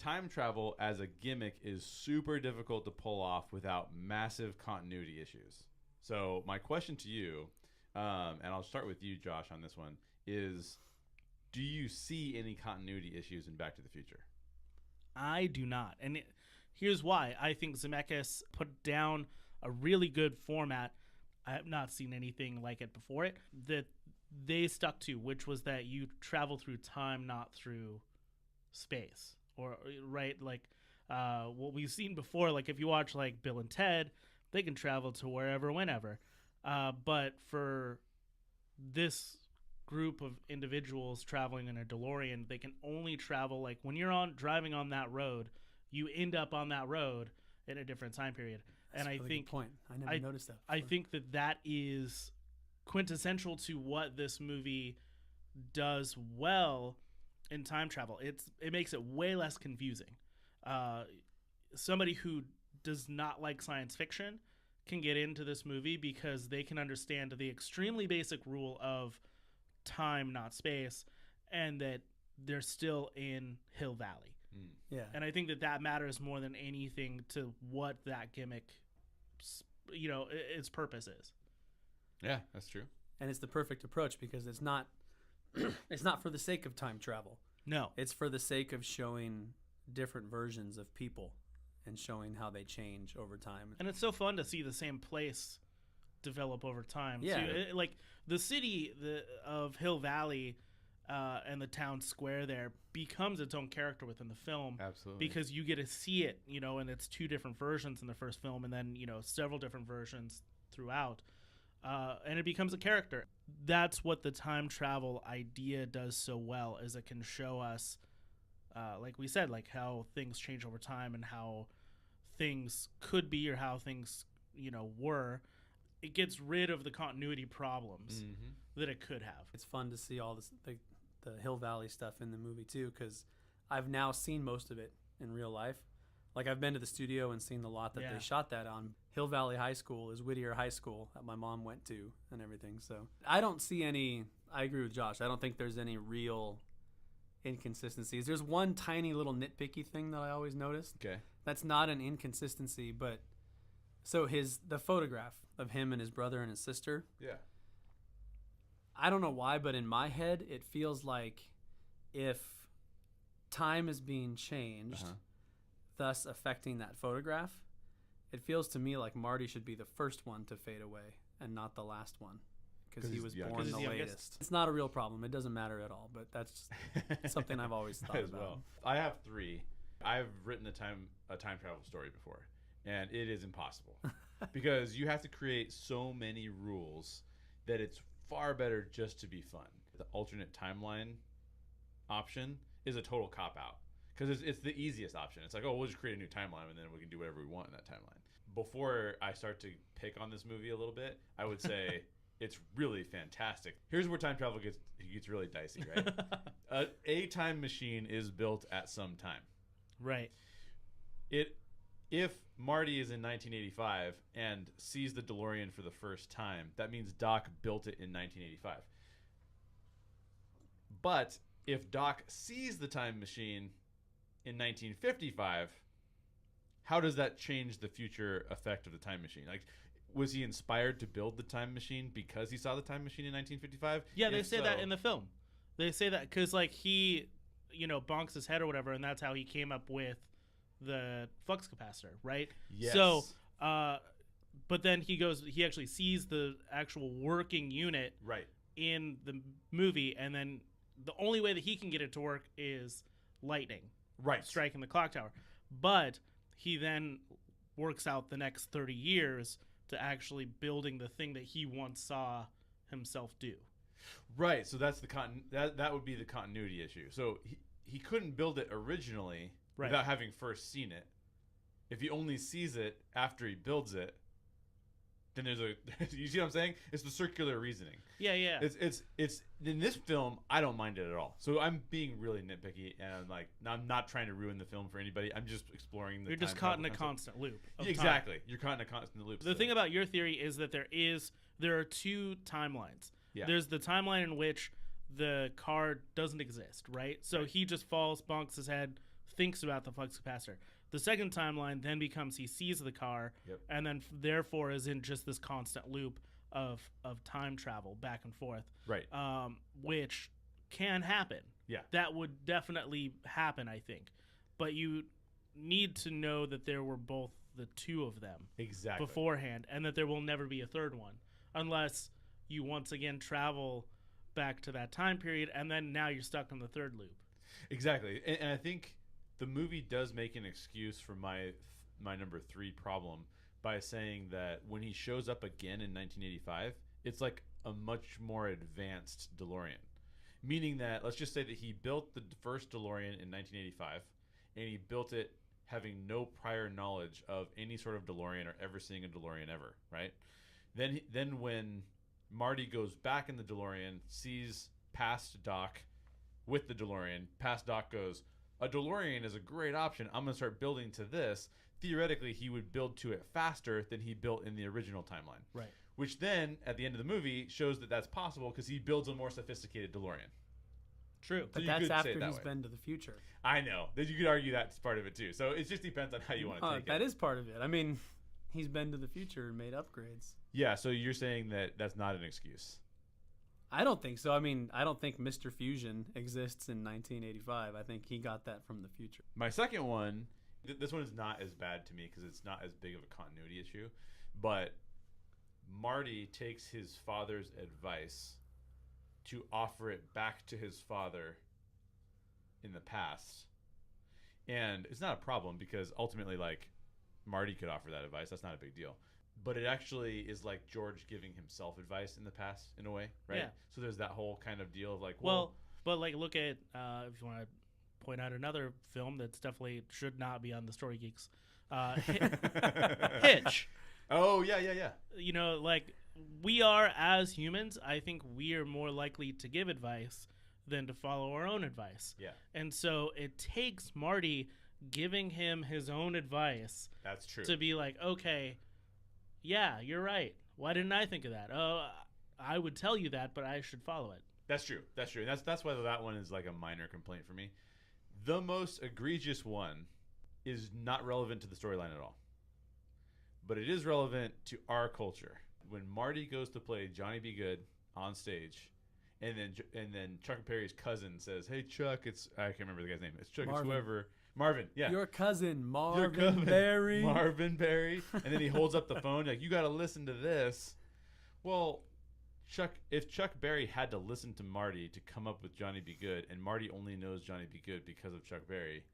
time travel as a gimmick is super difficult to pull off without massive continuity issues. So my question to you, and I'll start with you, Josh, on this one, is do you see any continuity issues in Back to the Future? I do not. And here's why. I think Zemeckis put down a really good format. I have not seen anything like it before it that they stuck to, which was that you travel through time, not through space. Or, right, like what we've seen before, like if you watch like Bill and Ted, they can travel to wherever, whenever. But for this group of individuals traveling in a DeLorean, they can only travel, like when you're driving on that road, you end up on that road in a different time period. That's and a really good point. I never noticed that before. I think that is quintessential to what this movie does well in time travel. It makes it way less confusing. Somebody who does not like science fiction can get into this movie because they can understand the extremely basic rule of time, not space, and that they're still in Hill Valley. Yeah. And I think that matters more than anything to what that gimmick, its purpose is. Yeah, that's true. And it's the perfect approach because it's not it's not for the sake of time travel. No. It's for the sake of showing different versions of people and showing how they change over time. And it's so fun to see the same place develop over time. Yeah. Too. Like the city of Hill Valley and the town square there becomes its own character within the film. Absolutely. Because you get to see it, and it's two different versions in the first film and then, several different versions throughout. And it becomes a character. That's what the time travel idea does so well, is it can show us, like we said, like how things change over time and how things could be or how things, were. It gets rid of the continuity problems that it could have. It's fun to see all this, the Hill Valley stuff in the movie too, because I've now seen most of it in real life. Like I've been to the studio and seen the lot that they shot that on. Hill Valley High School is Whittier High School that my mom went to and everything. So I don't see any, I agree with Josh. I don't think there's any real inconsistencies. There's one tiny little nitpicky thing that I always noticed. Okay. That's not an inconsistency, but so the photograph of him and his brother and his sister. Yeah. I don't know why, but in my head, it feels like if time is being changed, thus affecting that photograph, it feels to me like Marty should be the first one to fade away and not the last one because he was born the latest. It's not a real problem. It doesn't matter at all, but that's something I've always thought as about. Well. I have 3. I've written a time travel story before, and it is impossible because you have to create so many rules that it's far better just to be fun. The alternate timeline option is a total cop-out because it's the easiest option. It's like, oh, we'll just create a new timeline and then we can do whatever we want in that timeline. Before I start to pick on this movie a little bit, I would say it's really fantastic. Here's where time travel gets really dicey, right? A time machine is built at some time. Right. If Marty is in 1985 and sees the DeLorean for the first time, that means Doc built it in 1985. But if Doc sees the time machine in 1955, how does that change the future effect of the time machine? Like, was he inspired to build the time machine because he saw the time machine in 1955? Yeah, they say that in the film. They say that because, like, he, bonks his head or whatever, and that's how he came up with the flux capacitor, right? Yes. So, but then he actually sees the actual working unit right in the movie, and then the only way that he can get it to work is lightning, right, striking the clock tower. But he then works out the next 30 years to actually building the thing that he once saw himself do. Right. So that's that would be the continuity issue. So he couldn't build it originally without having first seen it. If he only sees it after he builds it, then there's you see what I'm saying? It's the circular reasoning. Yeah. It's in this film, I don't mind it at all. So I'm being really nitpicky, and I'm not trying to ruin the film for anybody. I'm just exploring the. You're just caught in a constant loop. Exactly. You're caught in a constant loop. The thing about your theory is that there are 2 timelines. Yeah. There's the timeline in which the car doesn't exist, right? So he just falls, bonks his head thinks about the flux capacitor. The second timeline then becomes he sees the car, Yep. and then therefore is in just this constant loop of time travel back and forth. Right. Which can happen. Yeah. That would definitely happen, I think. But you need to know that there were both the two of them Exactly. beforehand, and that there will never be a third one unless you once again travel back to that time period, and then now you're stuck on the third loop. Exactly. And I think the movie does make an excuse for my number 3 problem by saying that when he shows up again in 1985, it's like a much more advanced DeLorean. Meaning that, let's just say that he built the first DeLorean in 1985, and he built it having no prior knowledge of any sort of DeLorean or ever seeing a DeLorean ever, right? Then when Marty goes back in the DeLorean, sees past Doc with the DeLorean, past Doc goes, a DeLorean is a great option. I'm going to start building to this. Theoretically, he would build to it faster than he built in the original timeline. Right. Which then, at the end of the movie, shows that that's possible because he builds a more sophisticated DeLorean. True. But you that's could say after it that he's way. been to the future. I know. That you could argue that's part of it too. So it just depends on how you want to take it. That is part of it. I mean, he's been to the future and made upgrades. Yeah, so you're saying that that's not an excuse. I don't think so. I mean, I don't think Mr. Fusion exists in 1985. I think he got that from the future. My second one, this one is not as bad to me because it's not as big of a continuity issue, but Marty takes his father's advice to offer it back to his father in the past. And it's not a problem because ultimately, like, Marty could offer that advice. That's not a big deal. But it actually is like George giving himself advice in the past, in a way, right? Yeah. So there's that whole kind of deal of like, Well, but like, look at if you want to point out another film that's definitely should not be on the Story Geeks, Hitch. oh yeah. You know, like, we are, as humans, I think we are more likely to give advice than to follow our own advice. Yeah, And so it takes Marty giving him his own advice that's true. to be like, okay, yeah, you're right. Why didn't I think of that? Oh, I would tell you that, but I should follow it. That's true. And that's why that one is like a minor complaint for me. The most egregious one is not relevant to the storyline at all. But it is relevant to our culture. When Marty goes to play Johnny B. Good on stage, and then Chuck Berry's cousin says, "Hey Chuck, I can't remember the guy's name. It's Chuck, Marvin. it's whoever. Marvin, yeah. Your cousin, Your Marvin cousin, Berry. Marvin Berry." And then he holds up the phone like, "You got to listen to this." Well, if Chuck Berry had to listen to Marty to come up with Johnny B. Good, and Marty only knows Johnny B. Good because of Chuck Berry,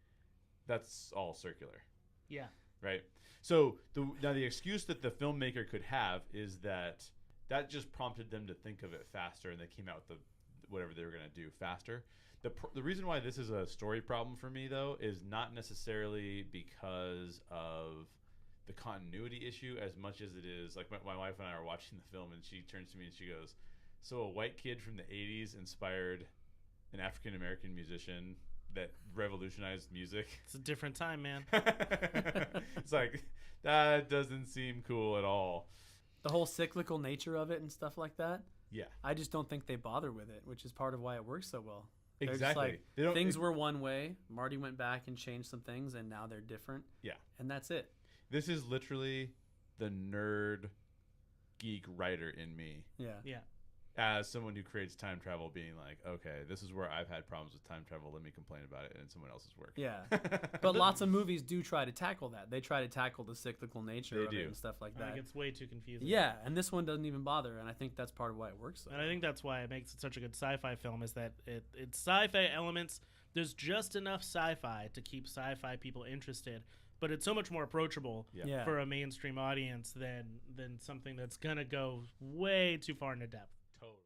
that's all circular, Yeah. right? So now the excuse that the filmmaker could have is that just prompted them to think of it faster, and they came out with whatever they were going to do faster. The reason why this is a story problem for me, though, is not necessarily because of the continuity issue as much as it is, like, my wife and I are watching the film, and she turns to me and she goes, "So a white kid from the 80s inspired an African-American musician that revolutionized music?" It's a different time, man. It's like, that doesn't seem cool at all. The whole cyclical nature of it and stuff like that. Yeah, I just don't think they bother with it, which is part of why it works so well. They're just exactly. like, things were one way. Marty went back and changed some things, and now they're different. Yeah. And that's it. This is literally the nerd geek writer in me, Yeah. Yeah. as someone who creates time travel, being like, okay, this is where I've had problems with time travel. Let me complain about it in someone else's work. Yeah. But lots of movies do try to tackle that. They try to tackle the cyclical nature They of do. it and stuff like I that. think it's way too confusing. Yeah, and this one doesn't even bother, and I think that's part of why it works so And I think that's why it makes it such a good sci-fi film, is that it's sci-fi elements. There's just enough sci-fi to keep sci-fi people interested, but it's so much more approachable Yeah. for a mainstream audience than something that's gonna go way too far into depth. Totally.